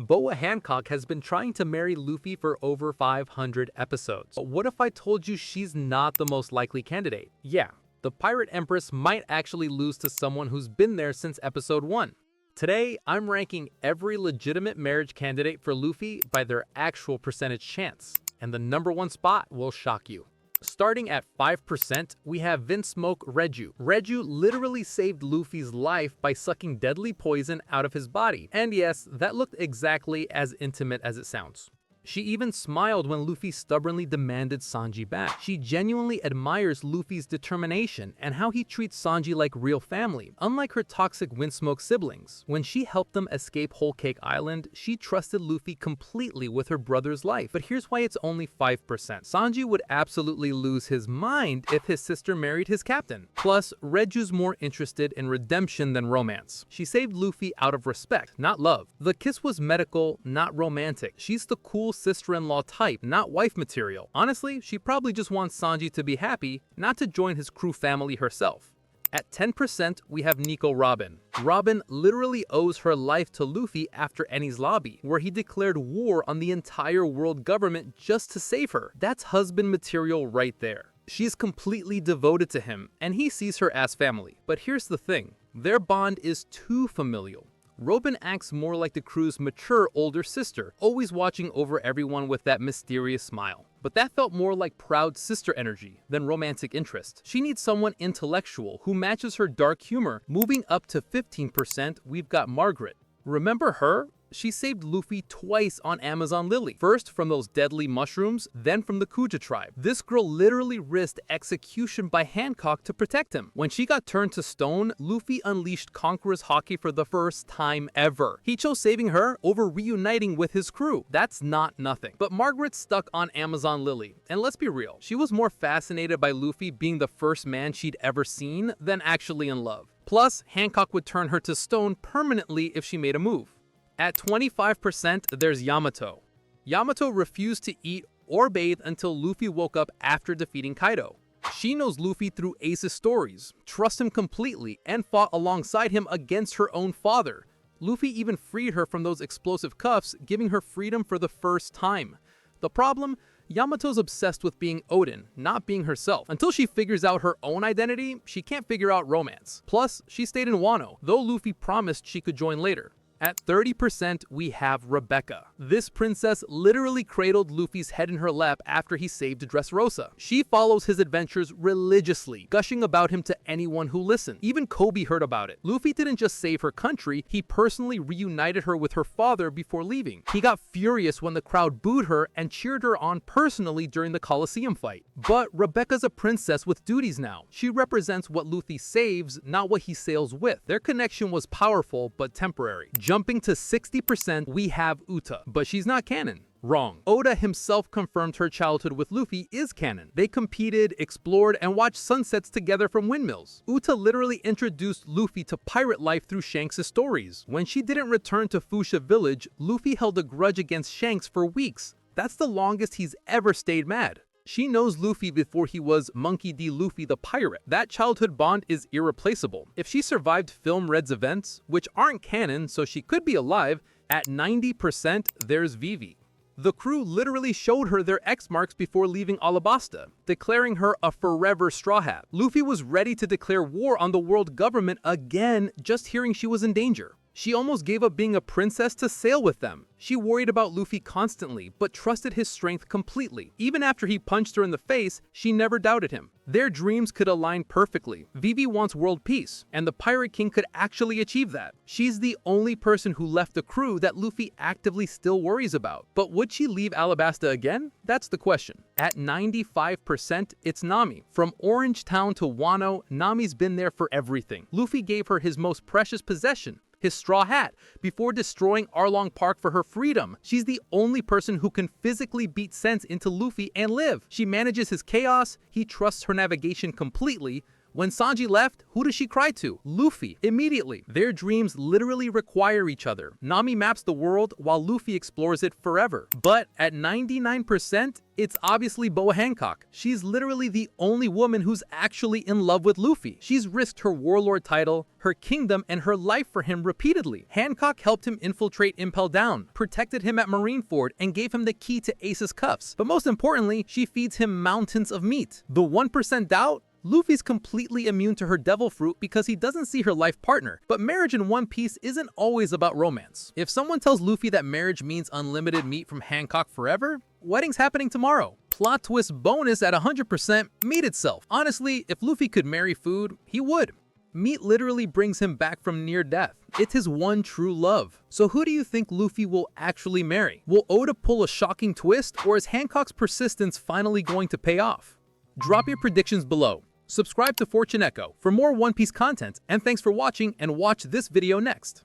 Boa Hancock has been trying to marry Luffy for over 500 episodes. But what if I told you she's not the most likely candidate? Yeah, the Pirate Empress might actually lose to someone who's been there since episode 1. Today, I'm ranking every legitimate marriage candidate for Luffy by their actual percentage chance, and the number one spot will shock you. Starting at 5%, we have Vinsmoke Reiju. Reiju literally saved Luffy's life by sucking deadly poison out of his body. And yes, that looked exactly as intimate as it sounds. She even smiled when Luffy stubbornly demanded Sanji back. She genuinely admires Luffy's determination and how he treats Sanji like real family, unlike her toxic Vinsmoke siblings. When she helped them escape Whole Cake Island, she trusted Luffy completely with her brother's life. But here's why it's only 5%. Sanji would absolutely lose his mind if his sister married his captain. Plus, Reiju's more interested in redemption than romance. She saved Luffy out of respect, not love. The kiss was medical, not romantic. She's the cool sister-in-law type, not wife material. Honestly, she probably just wants Sanji to be happy, not to join his crew family herself. At 10%, we have Nico Robin. Robin literally owes her life to Luffy after Enies Lobby, where he declared war on the entire world government just to save her. That's husband material right there. She's completely devoted to him, and he sees her as family. But here's the thing, their bond is too familial. Robin acts more like the crew's mature older sister, always watching over everyone with that mysterious smile. But that felt more like proud sister energy than romantic interest. She needs someone intellectual who matches her dark humor. Moving up to 15%, we've got Margaret. Remember her? She saved Luffy twice on Amazon Lily. First from those deadly mushrooms, then from the Kuja tribe. This girl literally risked execution by Hancock to protect him. When she got turned to stone, Luffy unleashed Conqueror's Haki for the first time ever. He chose saving her over reuniting with his crew. That's not nothing. But Margaret stuck on Amazon Lily. And let's be real, she was more fascinated by Luffy being the first man she'd ever seen than actually in love. Plus, Hancock would turn her to stone permanently if she made a move. At 25%, there's Yamato. Yamato refused to eat or bathe until Luffy woke up after defeating Kaido. She knows Luffy through Ace's stories, trusts him completely, and fought alongside him against her own father. Luffy even freed her from those explosive cuffs, giving her freedom for the first time. The problem? Yamato's obsessed with being Odin, not being herself. Until she figures out her own identity, she can't figure out romance. Plus, she stayed in Wano, though Luffy promised she could join later. At 30%, we have Rebecca. This princess literally cradled Luffy's head in her lap after he saved Dressrosa. She follows his adventures religiously, gushing about him to anyone who listened. Even Kobe heard about it. Luffy didn't just save her country, he personally reunited her with her father before leaving. He got furious when the crowd booed her and cheered her on personally during the Colosseum fight. But Rebecca's a princess with duties now. She represents what Luffy saves, not what he sails with. Their connection was powerful, but temporary. Jumping to 60%, we have Uta, but she's not canon. Wrong. Oda himself confirmed her childhood with Luffy is canon. They competed, explored, and watched sunsets together from windmills. Uta literally introduced Luffy to pirate life through Shanks' stories. When she didn't return to Fuchsia Village, Luffy held a grudge against Shanks for weeks. That's the longest he's ever stayed mad. She knows Luffy before he was Monkey D. Luffy the pirate. That childhood bond is irreplaceable. If she survived Film Red's events, which aren't canon so she could be alive, at 90% there's Vivi. The crew literally showed her their X marks before leaving Alabasta, declaring her a forever Straw Hat. Luffy was ready to declare war on the world government again just hearing she was in danger. She almost gave up being a princess to sail with them. She worried about Luffy constantly, but trusted his strength completely. Even after he punched her in the face, she never doubted him. Their dreams could align perfectly. Vivi wants world peace, and the Pirate King could actually achieve that. She's the only person who left the crew that Luffy actively still worries about. But would she leave Alabasta again? That's the question. At 95%, it's Nami. From Orange Town to Wano, Nami's been there for everything. Luffy gave her his most precious possession, his straw hat, before destroying Arlong Park for her freedom. She's the only person who can physically beat sense into Luffy and live. She manages his chaos, he trusts her navigation completely. When Sanji left, who does she cry to? Luffy. Immediately. Their dreams literally require each other. Nami maps the world while Luffy explores it forever. But at 99%, it's obviously Boa Hancock. She's literally the only woman who's actually in love with Luffy. She's risked her warlord title, her kingdom, and her life for him repeatedly. Hancock helped him infiltrate Impel Down, protected him at Marineford, and gave him the key to Ace's cuffs. But most importantly, she feeds him mountains of meat. The 1% doubt? Luffy's completely immune to her devil fruit because he doesn't see her life partner. But marriage in One Piece isn't always about romance. If someone tells Luffy that marriage means unlimited meat from Hancock forever, wedding's happening tomorrow. Plot twist bonus at 100%, meat itself. Honestly, if Luffy could marry food, he would. Meat literally brings him back from near death. It's his one true love. So who do you think Luffy will actually marry? Will Oda pull a shocking twist, or is Hancock's persistence finally going to pay off? Drop your predictions below. Subscribe to FortuNeko for more One Piece content, and thanks for watching, and watch this video next.